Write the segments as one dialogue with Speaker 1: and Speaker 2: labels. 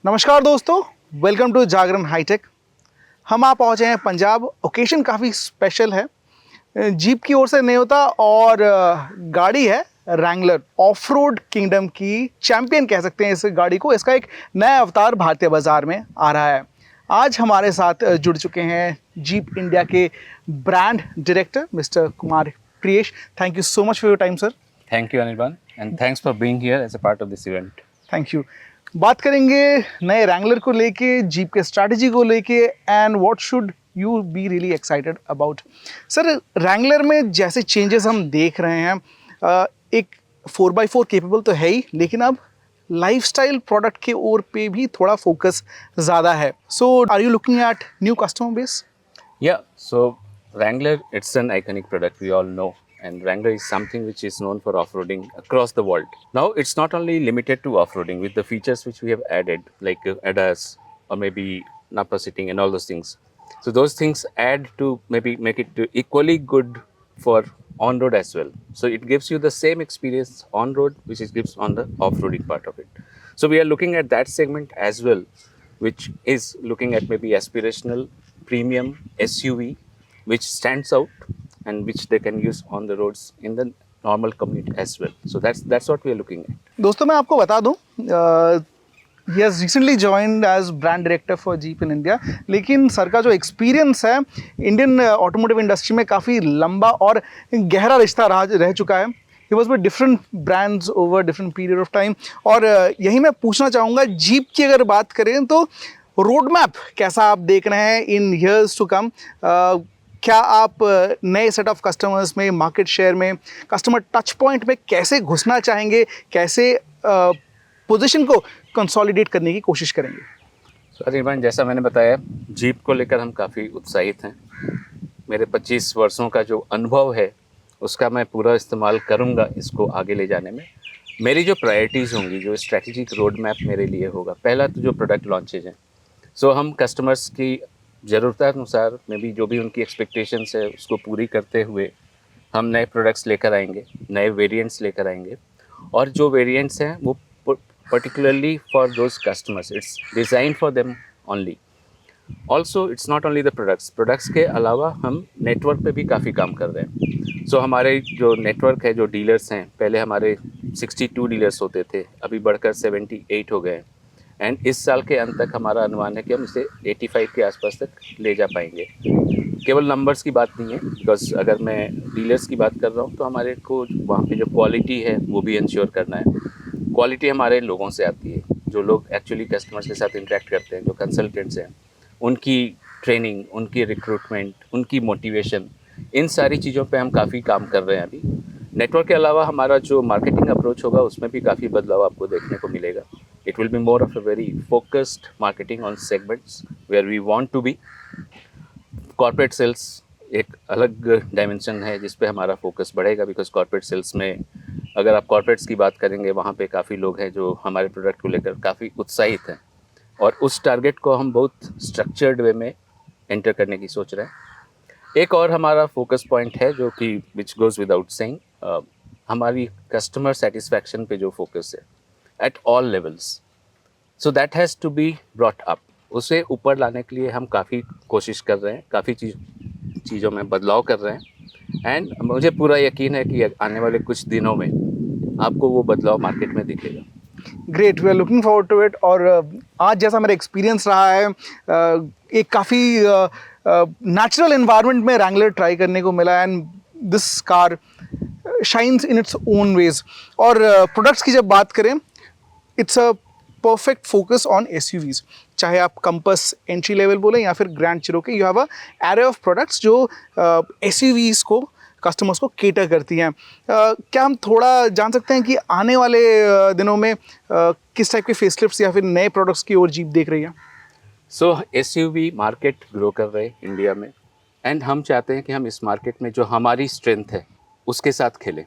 Speaker 1: नमस्कार दोस्तों, welcome to Jagran hi tech. हम आप पहुँचे हैं पंजाब। ओकेशन काफ़ी स्पेशल है। जीप की ओर से नहीं होता और गाड़ी है रैंगलर, ऑफ रोड किंगडम की चैंपियन कह सकते हैं इस गाड़ी को। इसका एक नया अवतार भारतीय बाजार में आ रहा है। आज हमारे साथ जुड़ चुके हैं जीप इंडिया के brand director mister Kumar Priyesh. Thank you so much for your time sir.
Speaker 2: Thank you, Anirban, and thanks for being here as a part of this event.
Speaker 1: Thank you. बात करेंगे नए रैंगलर को लेके, जीप के strategy को लेके, and what should you be really excited about. Sir, Wrangler में जैसे चेंजेस हम देख रहे हैं, एक 4x4 केपेबल तो है ही, लेकिन अब लाइफस्टाइल प्रोडक्ट के ओर पे भी थोड़ा फोकस ज़्यादा है। So are you looking at new customer base?
Speaker 2: Yeah, so Wrangler, it's an iconic product we all know, and Wrangler is something which is known for off-roading across the world. Now, it's not only limited to off-roading with the features which we have added, like ADAS or maybe Napa sitting and all those things. So those things add to maybe make it equally good for on-road as well. So it gives you the same experience on-road which it gives on the off-roading part of it. So we are looking at that segment as well, which is looking at maybe aspirational premium SUV which stands out and which they can use on the roads in the normal commute as well. So that's what we are looking at.
Speaker 1: दोस्तों, मैं आपको बता दूं, he has recently joined as brand director for Jeep in India, लेकिन sir का जो experience है Indian automotive industry में काफ़ी लंबा और गहरा रिश्ता रह चुका है। He was with different brands over different period of time। और यही मैं पूछना चाहूँगा, जीप की अगर बात करें तो रोड मैप कैसा आप देख रहे हैं इन ईयर्स टू कम? क्या आप नए सेट ऑफ कस्टमर्स में, मार्केट शेयर में, कस्टमर टच पॉइंट में कैसे घुसना चाहेंगे, कैसे पोजीशन को कंसोलिडेट करने की कोशिश करेंगे?
Speaker 2: So अनिर्बान, जैसा मैंने बताया, जीप को लेकर हम काफ़ी उत्साहित हैं। मेरे 25 वर्षों का जो अनुभव है उसका मैं पूरा इस्तेमाल करूंगा इसको आगे ले जाने में। मेरी जो प्रायोरिटीज़ होंगी, जो स्ट्रैटेजिक रोड मैप मेरे लिए होगा, पहला तो जो प्रोडक्ट लॉन्चेज हैं, सो हम कस्टमर्स की ज़रूरतानुसार में भी जो भी उनकी एक्सपेक्टेशंस है उसको पूरी करते हुए हम नए प्रोडक्ट्स लेकर आएंगे, नए वेरिएंट्स लेकर आएंगे। और जो वेरिएंट्स हैं वो particularly for those customers, it's design for them only. Also it's not only the products के अलावा हम नेटवर्क पे भी काफ़ी काम कर रहे हैं। सो हमारे जो नेटवर्क है, जो डीलर्स हैं, पहले हमारे 62 डीलर्स होते थे, अभी बढ़कर 78 हो गए। एंड इस साल के अंत तक हमारा अनुमान है कि हम इसे 85 के आसपास तक ले जा पाएंगे। केवल नंबर्स की बात नहीं है, बिकॉज अगर मैं डीलर्स की बात कर रहा हूँ तो हमारे को वहाँ पे जो क्वालिटी है वो भी इंश्योर करना है। क्वालिटी हमारे लोगों से आती है, जो लोग एक्चुअली कस्टमर्स के साथ इंटरेक्ट करते हैं, जो कंसल्टेंट्स हैं, उनकी ट्रेनिंग, उनकी रिक्रूटमेंट, उनकी मोटिवेशन, इन सारी चीज़ों पे हम काफ़ी काम कर रहे हैं अभी। नेटवर्क के अलावा हमारा जो मार्केटिंग अप्रोच होगा उसमें भी काफ़ी बदलाव आपको देखने को मिलेगा। It will be more of a very focused marketing on segments where we want to be. Corporate sales एक अलग डायमेंशन है जिस पे हमारा फोकस बढ़ेगा, बिकॉज कॉर्पोरेट सेल्स में अगर आप कॉर्पोरेट्स की बात करेंगे, वहाँ पे काफ़ी लोग हैं जो हमारे प्रोडक्ट को लेकर काफ़ी उत्साहित हैं, और उस टारगेट को हम बहुत स्ट्रक्चर्ड वे में एंटर करने की सोच रहे हैं। एक और हमारा फोकस पॉइंट है जो कि विच गोज़ विदाउट सेइंग, हमारी कस्टमर सेटिस्फैक्शन पे जो फोकस है at all levels, so that has to be brought up। उसे ऊपर लाने के लिए हम काफ़ी कोशिश कर रहे हैं, काफ़ी चीज़ों में बदलाव कर रहे हैं, एंड मुझे पूरा यकीन है कि आने वाले कुछ दिनों में आपको वो बदलाव मार्केट में दिखेगा।
Speaker 1: Great, we are looking forward to it. और आज जैसा मेरा एक्सपीरियंस रहा है, एक काफ़ी नेचुरल एनवायरनमेंट में रैंगलर ट्राई करने को मिला, and this car shines in its own ways. और प्रोडक्ट्स की जब बात करें, it's a perfect focus on SUVs, चाहे आप कंपस एंट्री लेवल बोलें या फिर Grand Cherokee. You have a array of products जो एसयूवीज को, कस्टमर्स को केटर करती हैं। क्या हम थोड़ा जान सकते हैं कि आने वाले दिनों में किस टाइप के फेसलिफ्ट्स या फिर नए प्रोडक्ट्स की ओर जीप देख रही है?
Speaker 2: सो एसयूवी मार्केट ग्रो कर रहे हैं इंडिया में, एंड हम चाहते हैं कि हम इस मार्केट में जो हमारी स्ट्रेंथ है उसके साथ खेलें।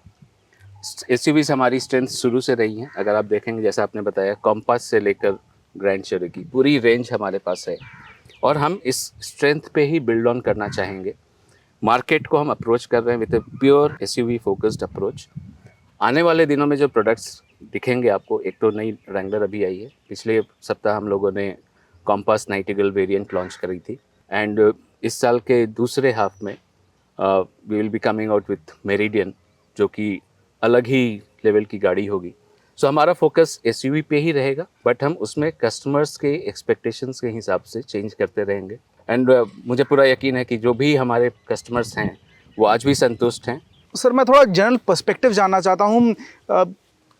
Speaker 2: एसयूवीज़ हमारी स्ट्रेंथ शुरू से रही हैं। अगर आप देखेंगे, जैसा आपने बताया, कॉम्पास से लेकर ग्रैंड चिरोकी पूरी रेंज हमारे पास है, और हम इस स्ट्रेंथ पे ही बिल्ड ऑन करना चाहेंगे। मार्केट को हम अप्रोच कर रहे हैं with a pure SUV focused approach. आने वाले दिनों में जो प्रोडक्ट्स दिखेंगे आपको। एक तो नई रैंगलर अभी आई है, पिछले सप्ताह हम लोगों ने कॉम्पास नाइटिगल वेरिएंट लॉन्च करी थी। एंड इस साल के दूसरे हाफ में we will be coming out with Meridian, जो कि अलग ही लेवल की गाड़ी होगी। सो हमारा फोकस एसयूवी पे ही रहेगा, बट हम उसमें कस्टमर्स के एक्सपेक्टेशंस के हिसाब से चेंज करते रहेंगे। एंड मुझे पूरा यकीन है कि जो भी हमारे कस्टमर्स हैं वो आज भी संतुष्ट हैं।
Speaker 1: सर मैं थोड़ा जनरल पर्सपेक्टिव जानना चाहता हूँ।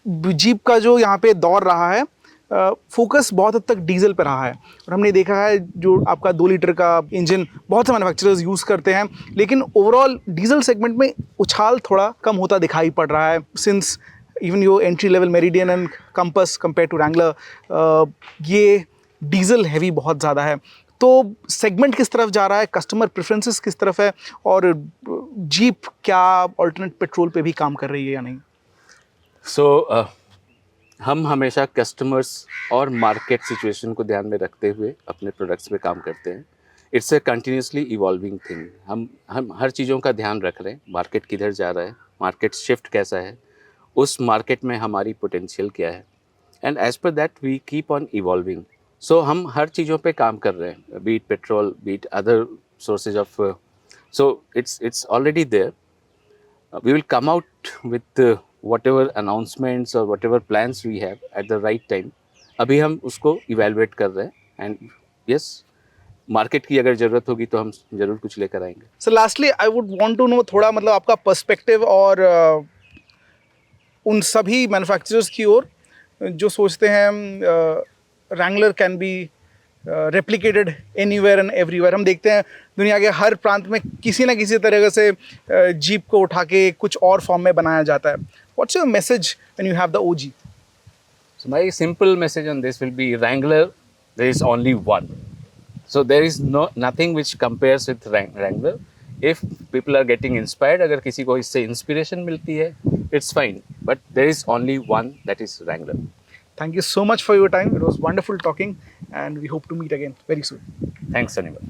Speaker 1: जीप का जो यहाँ पे दौर रहा है, फोकस बहुत हद तक डीजल पे रहा है, और हमने देखा है जो आपका 2 लीटर का इंजन बहुत से मैन्युफैक्चरर्स यूज़ करते हैं, लेकिन ओवरऑल डीजल सेगमेंट में उछाल थोड़ा कम होता दिखाई पड़ रहा है since even your entry level Meridian and Compass compare to Wrangler. ये डीजल हैवी बहुत ज़्यादा है। तो सेगमेंट किस तरफ जा रहा है, कस्टमर प्रेफरेंसेस किस तरफ है, और जीप क्या अल्टरनेट पेट्रोल पे भी काम कर रही है या नहीं?
Speaker 2: सो हम हमेशा कस्टमर्स और मार्केट सिचुएशन को ध्यान में रखते हुए अपने प्रोडक्ट्स पे काम करते हैं। It's a continuously evolving thing. हम हर चीज़ों का ध्यान रख रहे हैं, मार्केट किधर जा रहा है, मार्केट शिफ्ट कैसा है, उस मार्केट में हमारी पोटेंशियल क्या है, and as per that we keep on evolving. So हम हर चीज़ों पे काम कर रहे हैं, be it petrol, be it other sources of, so it's already there. We will come out with whatever announcements or whatever plans we have at the right time. अभी हम उसको evaluate कर रहे हैं, and yes, मार्केट की अगर ज़रूरत होगी तो हम ज़रूर कुछ लेकर आएंगे।
Speaker 1: Sir lastly I would want to know थोड़ा मतलब आपका पर्सपेक्टिव और उन सभी मैन्युफैक्चरर्स की ओर जो सोचते हैं Wrangler can be replicated anywhere and everywhere. हम देखते हैं दुनिया के हर प्रांत में किसी ना किसी तरह से जीप को उठा के कुछ और फॉर्म में बनाया जाता है। What's your message when you have the OG?
Speaker 2: So my simple message on this will be Wrangler, there is only one. So there is nothing which compares with Wrangler. If people are getting inspired, अगर किसी को इससे inspiration मिलती है, it's fine. But there is only one, that is Wrangler.
Speaker 1: Thank you so much for your time. It was wonderful talking, and we hope to meet again very soon.
Speaker 2: Thanks, Anirban.